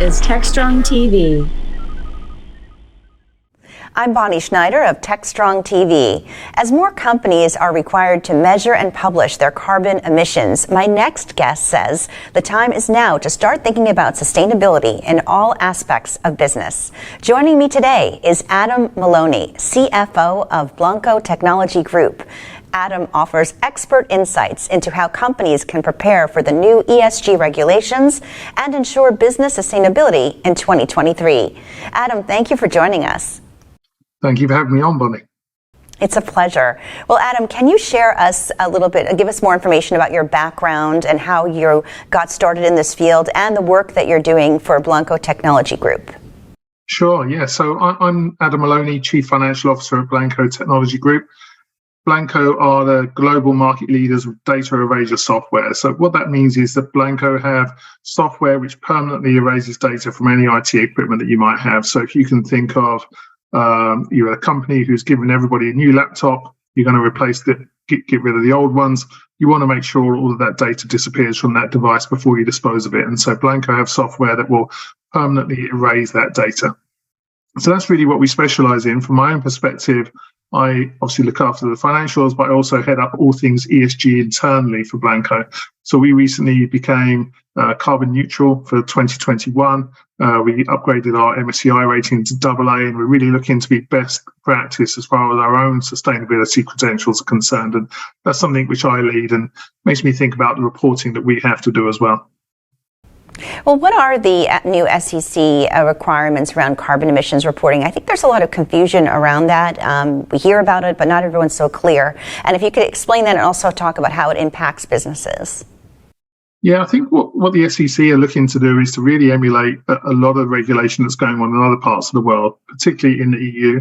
is Techstrong TV. I'm Schneider of Techstrong TV. As more companies are required to measure and publish their carbon emissions, my next guest says the time is now to start thinking about sustainability in all aspects of business. Joining me today is Adam Moloney, CFO of Blancco Technology Group. Adam offers expert insights into how companies can prepare for the new ESG regulations and ensure business sustainability in 2023. Adam, thank you for joining us. Thank you for having me on, Bonnie. It's a pleasure. Well, Adam, can you share us a little bit, give us more information about your background and how you got started in this field and the work that you're doing for Blancco Technology Group? Sure, yeah. So I'm Adam Moloney, Chief Financial Officer at Blancco Technology Group. Blancco are the global market leaders of data erasure software. So what that means is that Blancco have software which permanently erases data from any IT equipment that you might have. So if you can think of you're a company who's given everybody a new laptop, you're going to replace get rid of the old ones. You want to make sure all of that data disappears from that device before you dispose of it. And so Blancco have software that will permanently erase that data. So that's really what we specialize in. From my own perspective, I obviously look after the financials, but I also head up all things ESG internally for Blancco. So we recently became carbon neutral for 2021. We upgraded our MSCI rating to AA, and we're really looking to be best practice as far as our own sustainability credentials are concerned. And that's something which I lead and makes me think about the reporting that we have to do as well. Well, what are the new SEC requirements around carbon emissions reporting? I think there's a lot of confusion around that. We hear about it, but not everyone's so clear. And if you could explain that and also talk about how it impacts businesses. Yeah, I think what the SEC are looking to do is to really emulate a lot of regulation that's going on in other parts of the world, particularly in the EU.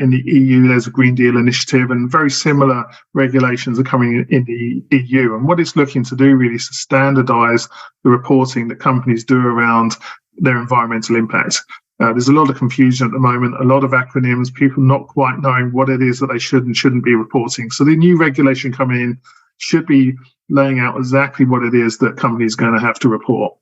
In the EU, there's a Green Deal initiative, and very similar regulations are coming in the EU. And what it's looking to do really is to standardize the reporting that companies do around their environmental impact. There's a lot of confusion at the moment, a lot of acronyms, people not quite knowing what it is that they should and shouldn't be reporting. So the new regulation coming in should be laying out exactly what it is that companies are going to have to report.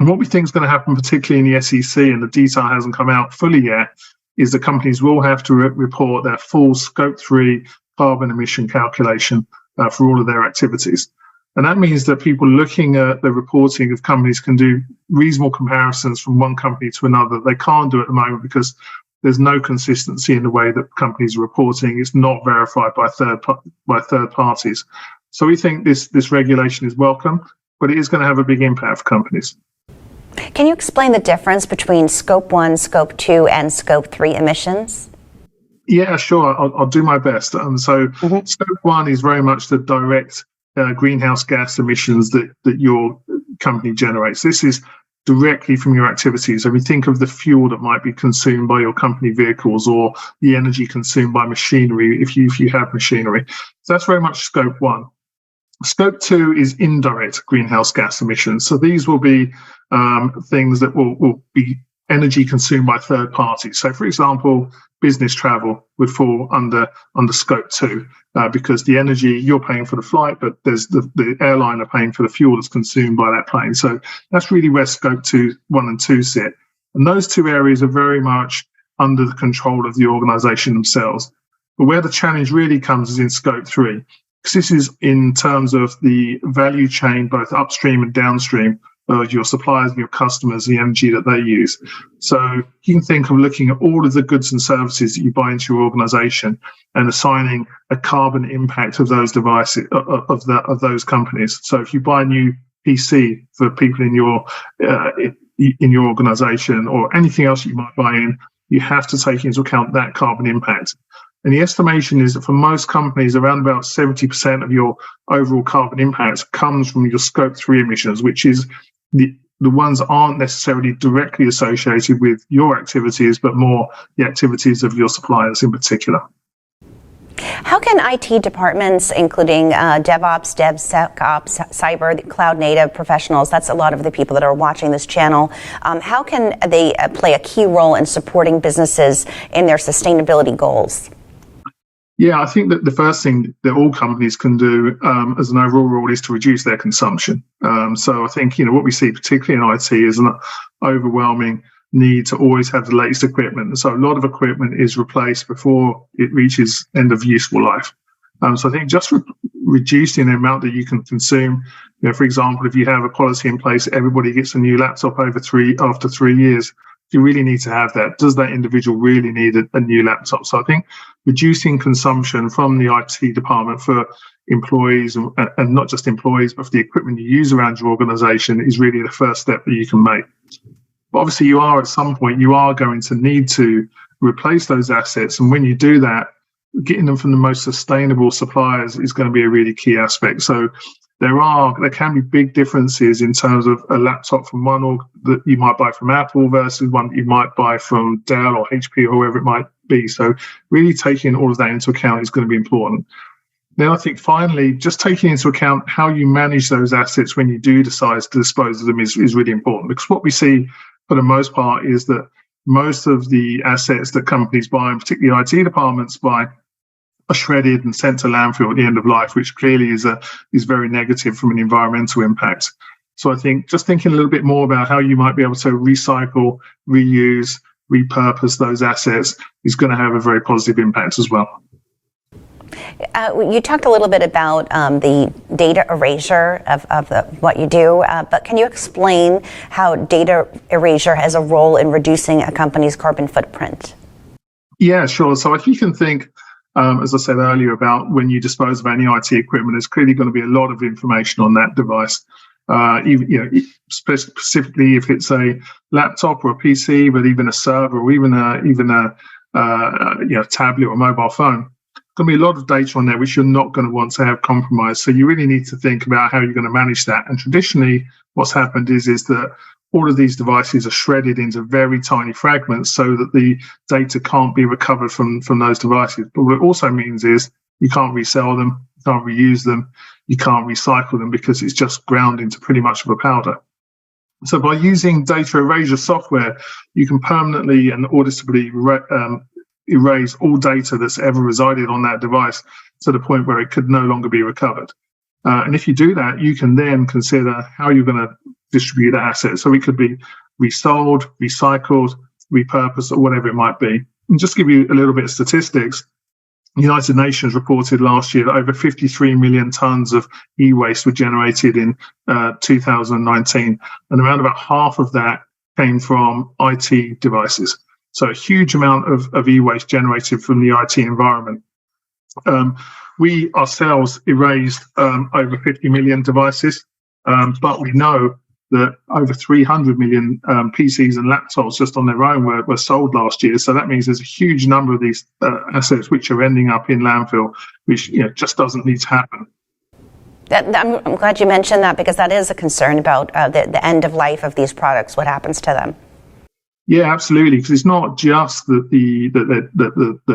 And what we think is going to happen, particularly in the SEC, and the detail hasn't come out fully yet, is that companies will have to report their full Scope 3 carbon emission calculation for all of their activities. And that means that people looking at the reporting of companies can do reasonable comparisons from one company to another. They can't do it at the moment because there's no consistency in the way that companies are reporting. It's not verified by third parties. So we think this regulation is welcome, but it is going to have a big impact for companies. Can you explain the difference between Scope 1, Scope 2, and Scope 3 emissions? Yeah, sure. I'll do my best. Scope 1 is very much the direct greenhouse gas emissions that your company generates. This is directly from your activities. So we think of the fuel that might be consumed by your company vehicles or the energy consumed by machinery if you have machinery. So that's very much Scope 1. Scope 2 is indirect greenhouse gas emissions. So these will be things that will be energy consumed by third parties. So, for example, business travel would fall under Scope 2 because the energy, you're paying for the flight, but there's the airline are paying for the fuel that's consumed by that plane. So that's really where Scope 1 and 2 sit. And those two areas are very much under the control of the organization themselves. But where the challenge really comes is in Scope 3. Because this is in terms of the value chain, both upstream and downstream, of your suppliers and your customers, the energy that they use. So you can think of looking at all of the goods and services that you buy into your organization and assigning a carbon impact of those devices, of those companies. So if you buy a new PC for people in your organization or anything else you might buy in, you have to take into account that carbon impact. And the estimation is that for most companies, around about 70% of your overall carbon impact comes from your Scope 3 emissions, which is the ones aren't necessarily directly associated with your activities, but more the activities of your suppliers in particular. How can IT departments, including DevOps, DevSecOps, cyber, cloud native professionals, that's a lot of the people that are watching this channel, how can they play a key role in supporting businesses in their sustainability goals? Yeah, I think that the first thing that all companies can do as an overall rule is to reduce their consumption. So I think, what we see particularly in IT is an overwhelming need to always have the latest equipment. So a lot of equipment is replaced before it reaches end of useful life. So I think just reducing the amount that you can consume. For example, if you have a policy in place, everybody gets a new laptop after 3 years. You really need to have that. Does that individual really need a new laptop? So I think reducing consumption from the IT department for employees and not just employees, but for the equipment you use around your organization is really the first step that you can make. But obviously, at some point, you are going to need to replace those assets. And when you do that, getting them from the most sustainable suppliers is going to be a really key aspect. So there can be big differences in terms of a laptop from one that you might buy from Apple versus one that you might buy from Dell or HP or whoever it might be. So really taking all of that into account is going to be important. Then I think finally, just taking into account how you manage those assets when you do decide to dispose of them is really important, because what we see for the most part is that most of the assets that companies buy, and particularly IT departments buy, are shredded and sent to landfill at the end of life, which clearly is very negative from an environmental impact. So I think just thinking a little bit more about how you might be able to recycle, reuse, repurpose those assets is going to have a very positive impact as well. You talked a little bit about the data erasure of what you do, but can you explain how data erasure has a role in reducing a company's carbon footprint? Yeah, sure. So if you can think, as I said earlier, about when you dispose of any IT equipment, there's clearly going to be a lot of information on that device. Specifically if it's a laptop or a PC, but even a server or even a tablet or mobile phone. Going to be a lot of data on there which you're not going to want to have compromised. So you really need to think about how you're going to manage that. And traditionally, what's happened is that all of these devices are shredded into very tiny fragments so that the data can't be recovered from those devices. But what it also means is you can't resell them, you can't reuse them, you can't recycle them because it's just ground into pretty much of a powder. So by using data erasure software, you can permanently and audibly erase all data that's ever resided on that device to the point where it could no longer be recovered. And if you do that, you can then consider how you're going to distribute that asset. So it could be resold, recycled, repurposed, or whatever it might be. And just to give you a little bit of statistics, the United Nations reported last year that over 53 million tons of e-waste were generated in 2019, and around about half of that came from IT devices. So a huge amount of e-waste generated from the IT environment. We ourselves erased over 50 million devices, but we know that over 300 million PCs and laptops just on their own were sold last year. So that means there's a huge number of these assets which are ending up in landfill, which just doesn't need to happen. I'm glad you mentioned that, because that is a concern about the end of life of these products. What happens to them? Yeah, absolutely. Because it's not just the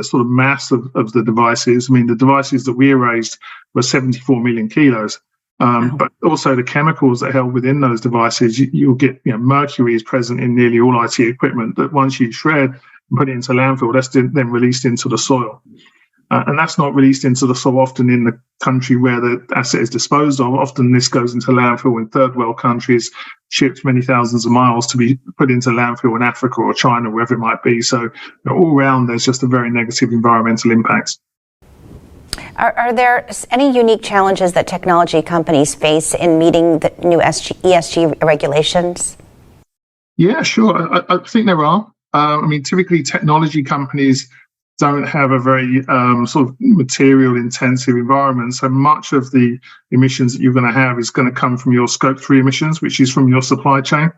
sort of mass of the devices. I mean, the devices that we erased were 74 million kilos. But also the chemicals that are held within those devices, you'll get, mercury is present in nearly all IT equipment that once you shred and put it into landfill, that's then released into the soil. And that's not released into the soil often in the country where the asset is disposed of. Often this goes into landfill in third world countries, shipped many thousands of miles to be put into landfill in Africa or China, wherever it might be. So all around, there's just a very negative environmental impact. Are there any unique challenges that technology companies face in meeting the new ESG regulations? Yeah, sure. I think there are. Typically technology companies don't have a very sort of material intensive environment. So much of the emissions that you're going to have is going to come from your scope 3 emissions, which is from your supply chain.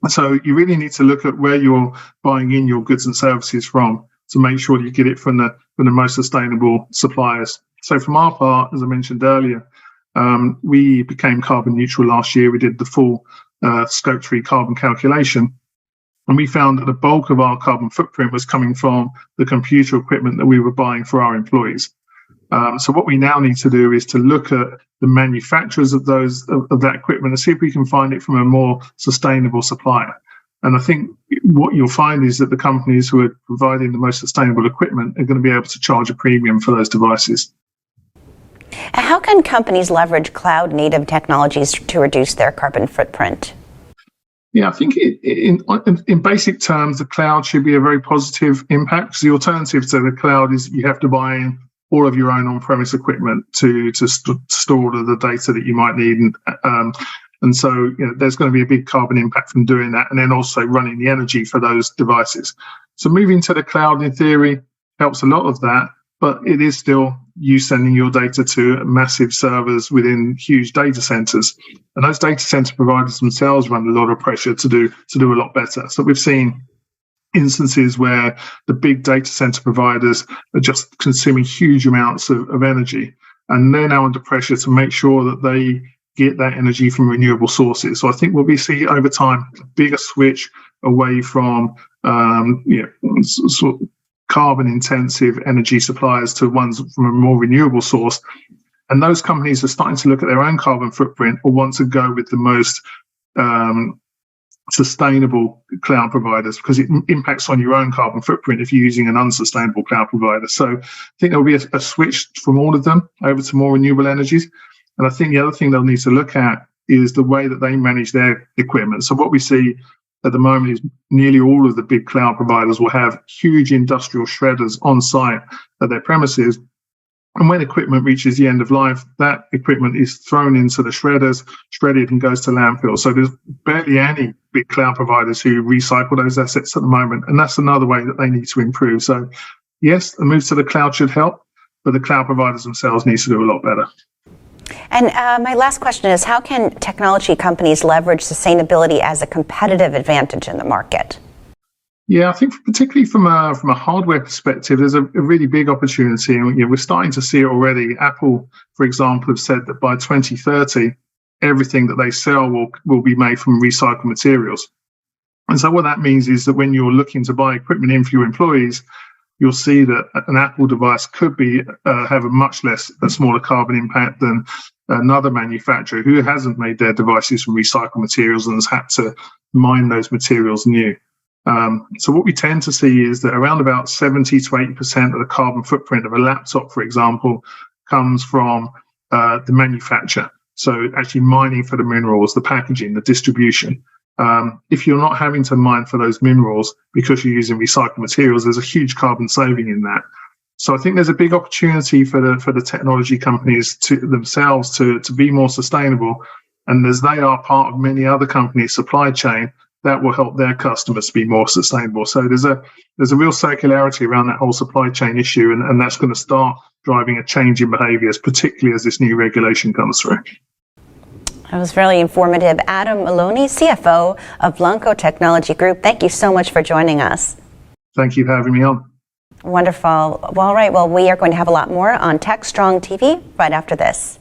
So you really need to look at where you're buying in your goods and services from to make sure that you get it from the most sustainable suppliers. So from our part, as I mentioned earlier, we became carbon neutral last year. We did the full scope 3 carbon calculation. And we found that the bulk of our carbon footprint was coming from the computer equipment that we were buying for our employees. So what we now need to do is to look at the manufacturers of that equipment and see if we can find it from a more sustainable supplier. And I think what you'll find is that the companies who are providing the most sustainable equipment are going to be able to charge a premium for those devices. How can companies leverage cloud-native technologies to reduce their carbon footprint? Yeah, I think in basic terms, the cloud should be a very positive impact, because the alternative to the cloud is you have to buy in all of your own on-premise equipment to store all of the data that you might need. And so there's going to be a big carbon impact from doing that, and then also running the energy for those devices. So moving to the cloud, in theory, helps a lot of that, but it is still you sending your data to massive servers within huge data centers. And those data center providers themselves run a lot of pressure to do a lot better. So we've seen instances where the big data center providers are just consuming huge amounts of energy, and they're now under pressure to make sure that they get that energy from renewable sources. So I think we'll see over time a bigger switch away from sort of carbon intensive energy suppliers to ones from a more renewable source. And those companies are starting to look at their own carbon footprint or want to go with the most sustainable cloud providers, because it impacts on your own carbon footprint if you're using an unsustainable cloud provider. So I think there'll be a switch from all of them over to more renewable energies. And I think the other thing they'll need to look at is the way that they manage their equipment. So what we see at the moment is nearly all of the big cloud providers will have huge industrial shredders on site at their premises. And when equipment reaches the end of life, that equipment is thrown into the shredders, shredded, and goes to landfill. So there's barely any big cloud providers who recycle those assets at the moment. And that's another way that they need to improve. So yes, the move to the cloud should help, but the cloud providers themselves need to do a lot better. And my last question is, how can technology companies leverage sustainability as a competitive advantage in the market? Yeah, I think particularly from a hardware perspective, there's a really big opportunity. And we're starting to see it already. Apple, for example, have said that by 2030, everything that they sell will be made from recycled materials. And so what that means is that when you're looking to buy equipment in for your employees, you'll see that an Apple device could have a smaller carbon impact than another manufacturer who hasn't made their devices from recycled materials and has had to mine those materials new. So what we tend to see is that around about 70 to 80% of the carbon footprint of a laptop, for example, comes from the manufacturer. So actually mining for the minerals, the packaging, the distribution. If you're not having to mine for those minerals because you're using recycled materials, there's a huge carbon saving in that. So I think there's a big opportunity for the technology companies to themselves to be more sustainable. And as they are part of many other companies' supply chain, that will help their customers be more sustainable. So there's a real circularity around that whole supply chain issue, and that's going to start driving a change in behaviours, particularly as this new regulation comes through. That was really informative. Adam Moloney, CFO of Blancco Technology Group, thank you so much for joining us. Thank you for having me on. Wonderful. All right, well, we are going to have a lot more on Techstrong TV right after this.